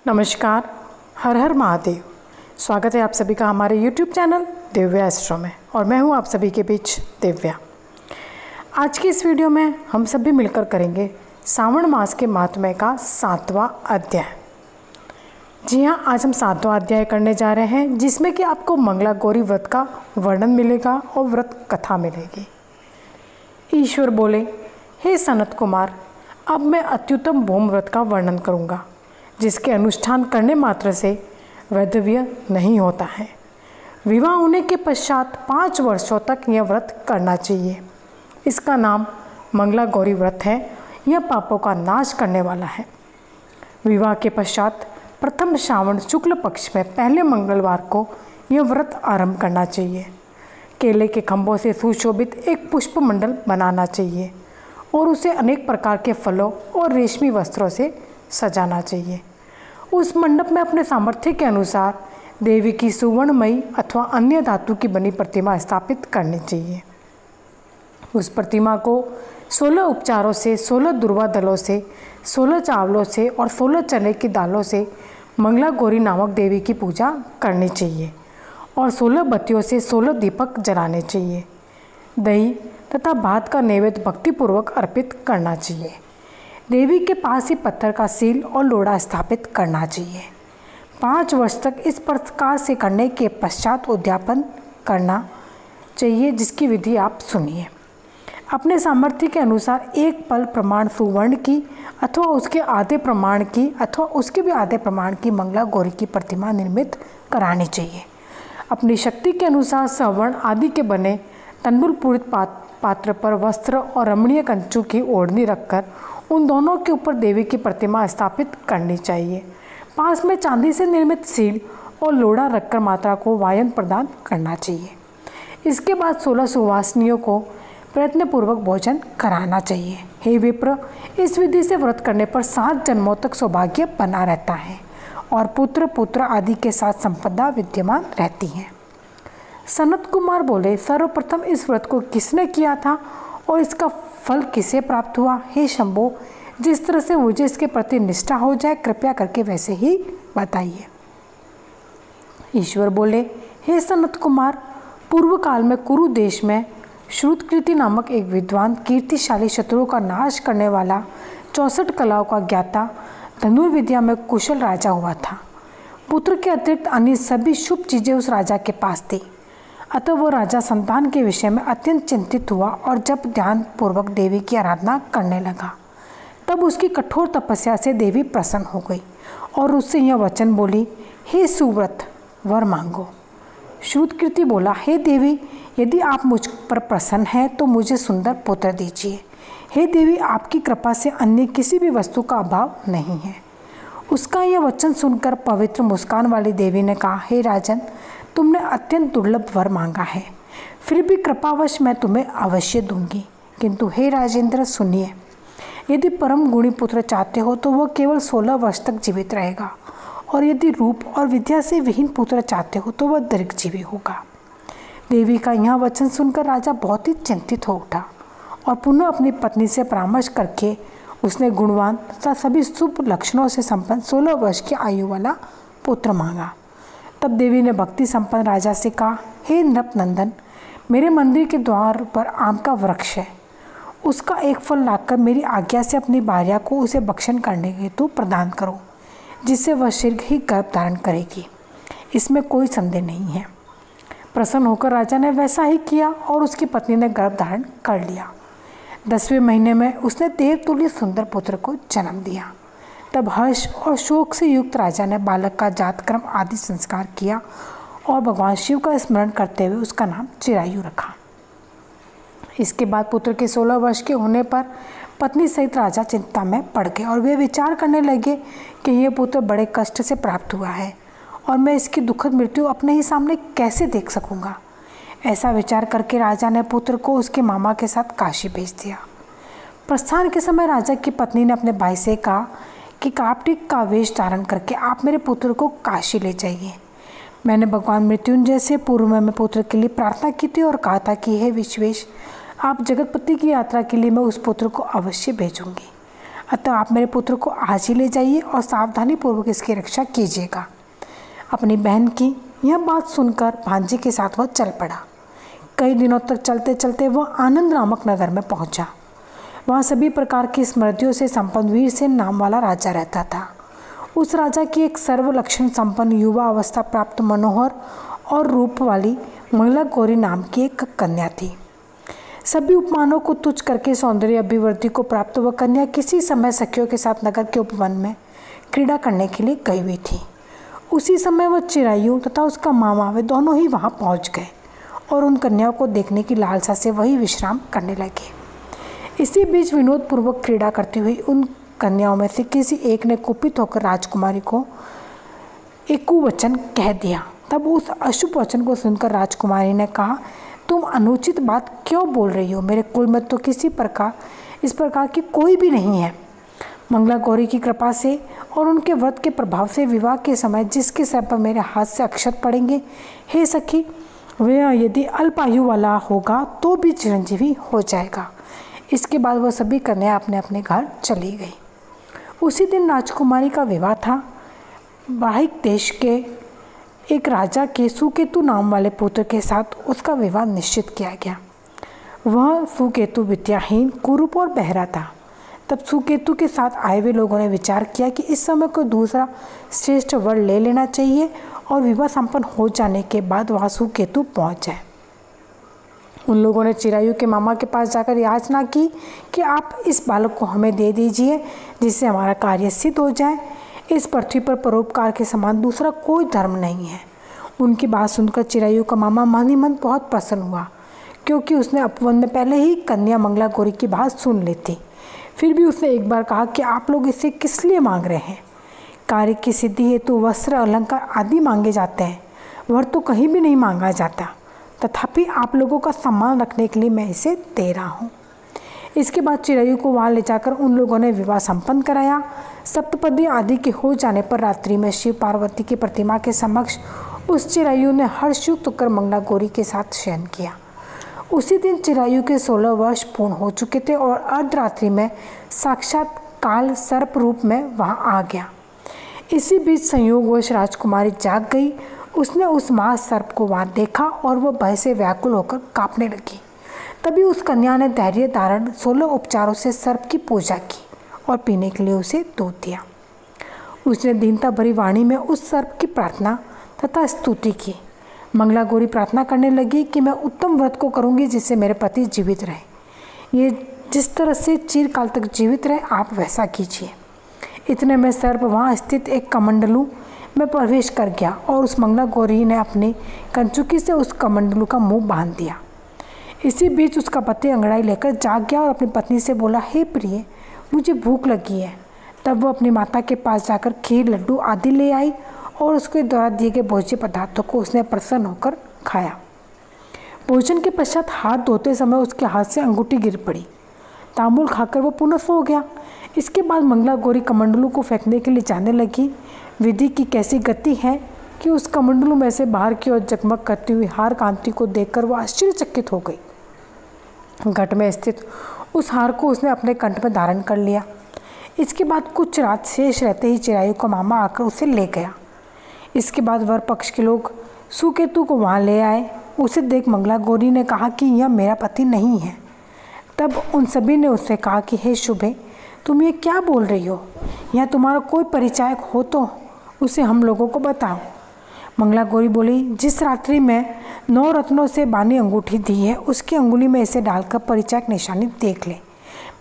नमस्कार। हर हर महादेव। स्वागत है आप सभी का हमारे YouTube चैनल दिव्या एस्ट्रो में और मैं हूं आप सभी के बीच दिव्या। आज की इस वीडियो में हम सभी मिलकर करेंगे श्रावण मास के महात्म्य का 7वां अध्याय। जी हाँ, आज हम 7वां अध्याय करने जा रहे हैं जिसमें कि आपको मंगला गौरी व्रत का वर्णन मिलेगा और व्रत कथा मिलेगी। ईश्वर बोले, हे सनत कुमार, अब मैं अत्युत्तम भौम व्रत का वर्णन करूँगा जिसके अनुष्ठान करने मात्र से वैधव्य नहीं होता है। विवाह होने के पश्चात 5 वर्षों तक यह व्रत करना चाहिए। इसका नाम मंगला गौरी व्रत है। यह पापों का नाश करने वाला है। विवाह के पश्चात प्रथम श्रावण शुक्ल पक्ष में पहले मंगलवार को यह व्रत आरंभ करना चाहिए। केले के खंभों से सुशोभित एक पुष्प मंडल बनाना चाहिए और उसे अनेक प्रकार के फलों और रेशमी वस्त्रों से सजाना चाहिए। उस मंडप में अपने सामर्थ्य के अनुसार देवी की सुवर्णमयी अथवा अन्य धातु की बनी प्रतिमा स्थापित करनी चाहिए। उस प्रतिमा को 16 उपचारों से, 16 दुर्वा दलों से, 16 चावलों से और 16 चने की दालों से मंगला गौरी नामक देवी की पूजा करनी चाहिए और 16 बत्तियों से 16 दीपक जलाने चाहिए। दही तथा भात का नैवेद्य भक्तिपूर्वक अर्पित करना चाहिए। देवी के पास ही पत्थर का सील और लोढ़ा स्थापित करना चाहिए। 5 वर्ष तक इस प्रकार से करने के पश्चात उद्यापन करना चाहिए, जिसकी विधि आप सुनिए। अपने सामर्थ्य के अनुसार एक पल प्रमाण सुवर्ण की अथवा उसके आधे प्रमाण की अथवा उसके भी आधे प्रमाण की मंगला गौरी की प्रतिमा निर्मित करानी चाहिए। अपनी शक्ति के अनुसार सवर्ण आदि के बने तंडुल पूरित पात्र पर वस्त्र और रमणीय कंचू की ओढ़नी रखकर उन दोनों के ऊपर देवी की प्रतिमा स्थापित करनी चाहिए। पास में चांदी से निर्मित सील और लोढ़ा रखकर माता को वायन प्रदान करना चाहिए। इसके बाद 16 सुवासिनियों को प्रयत्नपूर्वक भोजन कराना चाहिए। हे विप्र, इस विधि से व्रत करने पर 7 जन्मों तक सौभाग्य बना रहता है और पुत्र आदि के साथ संपदा विद्यमान रहती है। सनत कुमार बोले, सर्वप्रथम इस व्रत को किसने किया था और इसका फल किसे प्राप्त हुआ? हे शंभो, जिस तरह से मुझे इसके प्रति निष्ठा हो जाए कृपया करके वैसे ही बताइए। ईश्वर बोले, हे सनत कुमार, पूर्व काल में कुरु देश में श्रुतकृति नामक एक विद्वान कीर्तिशाली शत्रुओं का नाश करने वाला 64 कलाओं का ज्ञाता धनुर्विद्या में कुशल राजा हुआ था। पुत्र के अतिरिक्त अन्य सभी शुभ चीज़ें उस राजा के पास थी। अतः वो राजा संतान के विषय में अत्यंत चिंतित हुआ और जब ध्यानपूर्वक देवी की आराधना करने लगा तब उसकी कठोर तपस्या से देवी प्रसन्न हो गई और उससे यह वचन बोली, हे सुव्रत, वर मांगो। श्रुतकृति बोला, हे देवी, यदि आप मुझ पर प्रसन्न हैं तो मुझे सुंदर पुत्र दीजिए। हे देवी, आपकी कृपा से अन्य किसी भी वस्तु का अभाव नहीं है। उसका यह वचन सुनकर पवित्र मुस्कान वाली देवी ने कहा, हे राजन, तुमने अत्यंत दुर्लभ वर मांगा है, फिर भी कृपावश मैं तुम्हें अवश्य दूंगी। किंतु हे राजेंद्र, सुनिए, यदि परम गुणी पुत्र चाहते हो तो वह केवल 16 वर्ष तक जीवित रहेगा और यदि रूप और विद्या से विहीन पुत्र चाहते हो तो वह दीर्घजीवी होगा। देवी का यह वचन सुनकर राजा बहुत ही चिंतित हो उठा और पुनः अपनी पत्नी से परामर्श करके उसने गुणवान तथा सभी शुभ लक्षणों से संपन्न 16 वर्ष की आयु वाला पुत्र मांगा। तब देवी ने भक्ति संपन्न राजा से कहा, हे नृपनंदन, मेरे मंदिर के द्वार पर आम का वृक्ष है। उसका एक फल लाकर मेरी आज्ञा से अपनी भार्या को उसे भक्षण करने हेतु प्रदान करो, जिससे वह शीघ्र ही गर्भ धारण करेगी। इसमें कोई संदेह नहीं है। प्रसन्न होकर राजा ने वैसा ही किया और उसकी पत्नी ने गर्भ धारण कर लिया। 10वें महीने में उसने देवतुल्य सुंदर पुत्र को जन्म दिया। तब हर्ष और शोक से युक्त राजा ने बालक का जातक्रम आदि संस्कार किया और भगवान शिव का स्मरण करते हुए उसका नाम चिरायु रखा। इसके बाद पुत्र के 16 वर्ष के होने पर पत्नी सहित राजा चिंता में पड़ गए और वे विचार करने लगे कि यह पुत्र बड़े कष्ट से प्राप्त हुआ है और मैं इसकी दुखद मृत्यु अपने ही सामने कैसे देख सकूंगा। ऐसा विचार करके राजा ने पुत्र को उसके मामा के साथ काशी भेज दिया। प्रस्थान के समय राजा की पत्नी ने अपने भाई से कहा कि कार्तिक का वेश धारण करके आप मेरे पुत्र को काशी ले जाइए। मैंने भगवान मृत्युंजय से पूर्व में पुत्र के लिए प्रार्थना की थी और कहा था कि हे विश्वेश, आप जगतपति की यात्रा के लिए मैं उस पुत्र को अवश्य भेजूंगी। अतः आप मेरे पुत्र को आज ही ले जाइए और सावधानी पूर्वक इसकी रक्षा कीजिएगा। अपनी बहन की यह बात सुनकर भांजे के साथ वह चल पड़ा। कई दिनों तक चलते चलते वह आनंद नामक नगर में पहुंचा। वहाँ सभी प्रकार की स्मृतियों से संपन्न वीरसेन नाम वाला राजा रहता था। उस राजा की एक सर्वलक्षण संपन्न युवा अवस्था प्राप्त मनोहर और रूप वाली मंगला गौरी नाम की एक कन्या थी। सभी उपमानों को तुच्छ करके सौंदर्य अभिवृद्धि को प्राप्त वह कन्या किसी समय सखियों के साथ नगर के उपवन में क्रीड़ा करने के लिए गई हुई थी। उसी समय वह चिरायु तथा उसका मामा वे दोनों ही वहाँ पहुँच गए और उन कन्याओं को देखने की लालसा से वही विश्राम करने लगे। इसी बीच विनोदपूर्वक क्रीड़ा करती हुई उन कन्याओं में से किसी एक ने कुपित होकर राजकुमारी को एक कुवचन कह दिया। तब उस अशुभ वचन को सुनकर राजकुमारी ने कहा, तुम अनुचित बात क्यों बोल रही हो? मेरे कुल में तो इस प्रकार की कोई भी नहीं है। मंगला गौरी की कृपा से और उनके व्रत के प्रभाव से विवाह के समय जिसके सर पर मेरे हाथ से अक्षत पड़ेंगे, हे सखी, वह यदि अल्पायु वाला होगा तो भी चिरंजीवी हो जाएगा। इसके बाद वह सभी कन्या अपने अपने घर चली गई। उसी दिन राजकुमारी का विवाह था। बाहिक देश के एक राजा के सुकेतु नाम वाले पुत्र के साथ उसका विवाह निश्चित किया गया। वह सुकेतु विद्याहीन, कुरूप और बहरा था। तब सुकेतु के साथ आए हुए लोगों ने विचार किया कि इस समय कोई दूसरा श्रेष्ठ वर ले लेना चाहिए और विवाह संपन्न हो जाने के बाद वहाँ सुकेतु पहुँच जाए। उन लोगों ने चिरायु के मामा के पास जाकर याचना की कि आप इस बालक को हमें दे दीजिए जिससे हमारा कार्य सिद्ध हो जाए। इस पृथ्वी पर परोपकार के समान दूसरा कोई धर्म नहीं है। उनकी बात सुनकर चिरायु का मामा मन ही मन बहुत प्रसन्न हुआ, क्योंकि उसने उपवन में पहले ही कन्या मंगला गौरी की बात सुन ली थी। फिर भी उसने एक बार कहा कि आप लोग इसे किस लिए मांग रहे हैं? कार्य की सिद्धि हेतु वस्त्र अलंकार आदि मांगे जाते हैं, वर तो कहीं भी नहीं मांगा जाता। तथापि आप लोगों का सम्मान रखने के लिए मैं इसे दे रहा हूँ। इसके बाद चिरायु को वहाँ ले जाकर उन लोगों ने विवाह संपन्न कराया। सप्तपदी आदि के हो जाने पर रात्रि में शिव पार्वती की प्रतिमा के समक्ष उस चिरायु ने हर्षयुक्त होकर मंगला गौरी के साथ शयन किया। उसी दिन चिरायु के 16 वर्ष पूर्ण हो चुके थे और अर्धरात्रि में साक्षात काल सर्प रूप में वहाँ आ गया। इसी बीच संयोगवश राजकुमारी जाग गई। उसने उस माँ सर्प को वहाँ देखा और वह भय से व्याकुल होकर कांपने लगी। तभी उस कन्या ने धैर्य धारण 16 उपचारों से सर्प की पूजा की और पीने के लिए उसे दूध दिया। उसने दीनता भरी वाणी में उस सर्प की प्रार्थना तथा स्तुति की। मंगला गौरी प्रार्थना करने लगी कि मैं उत्तम व्रत को करूँगी जिससे मेरे पति जीवित रहे। ये जिस तरह से चिरकाल तक जीवित रहे आप वैसा कीजिए। इतने में सर्प वहाँ स्थित एक कमंडलू में प्रवेश कर गया और उस मंगला गौरी ने अपनी कंचुकी से उस कमंडलू का मुंह बांध दिया। इसी बीच उसका पति अंगड़ाई लेकर जाग गया और अपनी पत्नी से बोला, हे प्रिय, मुझे भूख लगी है। तब वो अपनी माता के पास जाकर खीर, लड्डू आदि ले आई और उसके द्वारा दिए गए भोज्य पदार्थों को उसने प्रसन्न होकर खाया। भोजन के पश्चात हाथ धोते समय उसके हाथ से अंगूठी गिर पड़ी। तांबुल खाकर वो पुनः सो गया। इसके बाद मंगला गौरी कमंडलू को फेंकने के लिए जाने लगी। विधि की कैसी गति है कि उस कमंडलू में से बाहर की ओर जगमग करती हुई हार कांति को देखकर वह आश्चर्यचकित हो गई। घट में स्थित उस हार को उसने अपने कंठ में धारण कर लिया। इसके बाद कुछ रात शेष रहते ही चिरायु का मामा आकर उसे ले गया। इसके बाद वर पक्ष के लोग सुकेतु को वहाँ ले आए। उसे देख मंगला गौरी ने कहा कि यह मेरा पति नहीं है। तब उन सभी ने उससे कहा कि हे शुभे, तुम ये क्या बोल रही हो? या तुम्हारा कोई परिचायक हो तो उसे हम लोगों को बताओ। मंगला गौरी बोली, जिस रात्रि में 9 रत्नों से बानी अंगूठी दी है उसकी अंगुली में इसे डालकर परिचायक निशानी देख ले।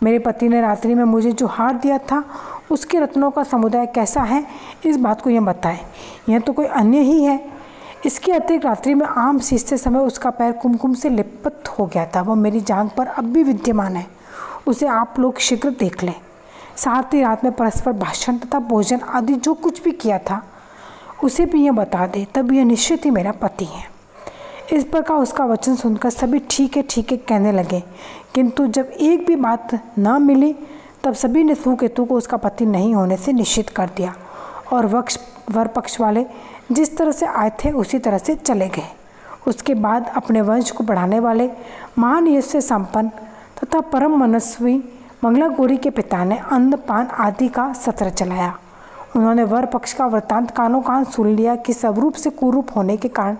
मेरे पति ने रात्रि में मुझे जो हार दिया था उसके रत्नों का समुदाय कैसा है, इस बात को यह बताए। यह तो कोई अन्य ही है। इसके अतिरिक्त रात्रि में आम सींचते समय उसका पैर कुमकुम से लिपट हो गया था। वह मेरी जांघ पर अब भी विद्यमान है। उसे आप लोग शीघ्र देख लें। साथ ही रात में परस्पर भाषण तथा भोजन आदि जो कुछ भी किया था उसे भी यह बता दे, तब यह निश्चित ही मेरा पति है। इस प्रकार उसका वचन सुनकर सभी ठीक है कहने लगे, किंतु जब एक भी बात न मिली तब सभी ने सुकेतु को उसका पति नहीं होने से निश्चित कर दिया और वर पक्ष वाले जिस तरह से आए थे उसी तरह से चले गए। उसके बाद अपने वंश को बढ़ाने वाले महान यश से संपन्न तथा परम मनस्वी मंगला गौरी के पिता ने अन्नपान आदि का सत्र चलाया। उन्होंने वर पक्ष का वृत्तांत कानों कान सुन लिया कि स्वरूप से कुरूप होने के कारण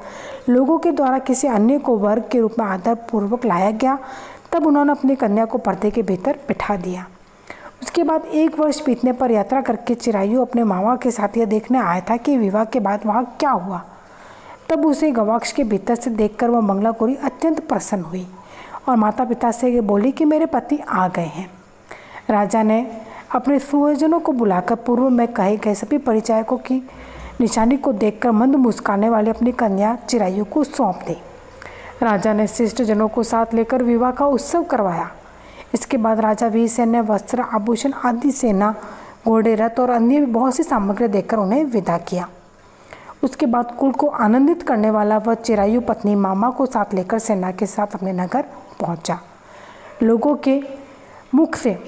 लोगों के द्वारा किसी अन्य को वर के रूप में आदर पूर्वक लाया गया। तब उन्होंने अपनी कन्या को पर्दे के भीतर बिठा दिया। उसके बाद 1 वर्ष बीतने पर यात्रा करके चिरायु अपने मामा के साथ यह देखने आया था कि विवाह के बाद वहाँ क्या हुआ। तब उसे गवाक्ष के भीतर से देखकर वह मंगला गौरी अत्यंत प्रसन्न हुई और माता पिता से बोली कि मेरे पति आ गए हैं। राजा ने अपने सुहृदजनों को बुलाकर पूर्व में कहे गए सभी परिचायकों की निशानी को देखकर मंद मुस्काने वाली अपनी कन्या चिरायु को सौंप दी। राजा ने शिष्ट जनों को साथ लेकर विवाह का उत्सव करवाया। इसके बाद राजा वीरसेन ने वस्त्र आभूषण आदि सेना घोड़े रथ और अन्य बहुत सी सामग्री देकर उन्हें विदा किया। उसके बाद कुल को आनंदित करने वाला वह चिरायु पत्नी मामा को साथ लेकर सेना के साथ अपने नगर पहुंचा। लोगों के मुख से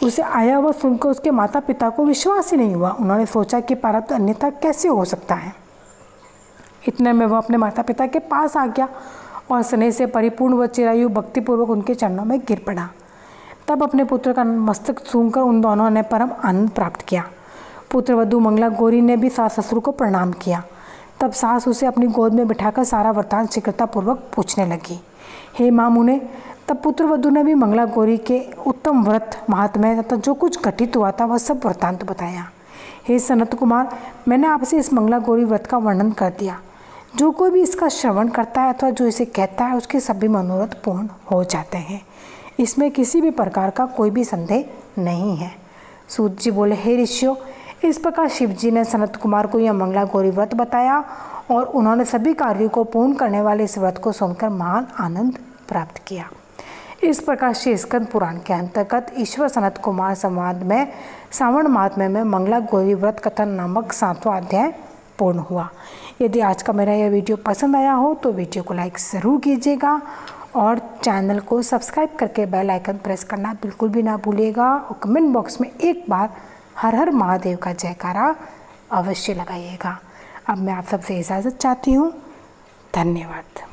उसे आया वह सुनकर उसके माता पिता को विश्वास ही नहीं हुआ। उन्होंने सोचा कि प्रारब्ध अन्यथा कैसे हो सकता है। इतने में वह अपने माता पिता के पास आ गया और स्नेह से परिपूर्ण वह चिरायु भक्तिपूर्वक उनके चरणों में गिर पड़ा। तब अपने पुत्र का मस्तक छूकर उन दोनों ने परम आनंद प्राप्त किया। पुत्र वधू मंगला गौरी ने भी सास ससुर को प्रणाम किया। तब सास उसे अपनी गोद में बिठाकर सारा वृत्तांत शीघ्रतापूर्वक पूछने लगी। हे माँ मुने, तब पुत्र वधू ने भी मंगला गौरी के उत्तम व्रत महात्म्य तथा जो कुछ घटित हुआ था वह सब वृत्तांत बताया। हे सनत कुमार, मैंने आपसे इस मंगला गौरी व्रत का वर्णन कर दिया। जो कोई भी इसका श्रवण करता है अथवा जो इसे कहता है उसके सभी मनोरथ पूर्ण हो जाते हैं। इसमें किसी भी प्रकार का कोई भी संदेह नहीं है। सूत जी बोले, हे ऋषियों, इस प्रकार शिव जी ने सनत कुमार को यह मंगला गौरी व्रत बताया और उन्होंने सभी कार्यों को पूर्ण करने वाले इस व्रत को सुनकर महान आनंद प्राप्त किया। इस प्रकार श्री स्कंद पुराण के अंतर्गत ईश्वर सनत कुमार संवाद में श्रावण महात्म्य में मंगला गौरी व्रत कथन नामक 7वां अध्याय पूर्ण हुआ। यदि आज का मेरा यह वीडियो पसंद आया हो तो वीडियो को लाइक ज़रूर कीजिएगा और चैनल को सब्सक्राइब करके बेल आइकन प्रेस करना बिल्कुल भी ना भूलिएगा और कमेंट बॉक्स में एक बार हर हर महादेव का जयकारा अवश्य लगाइएगा। अब मैं आप सबसे इजाज़त चाहती हूँ। धन्यवाद।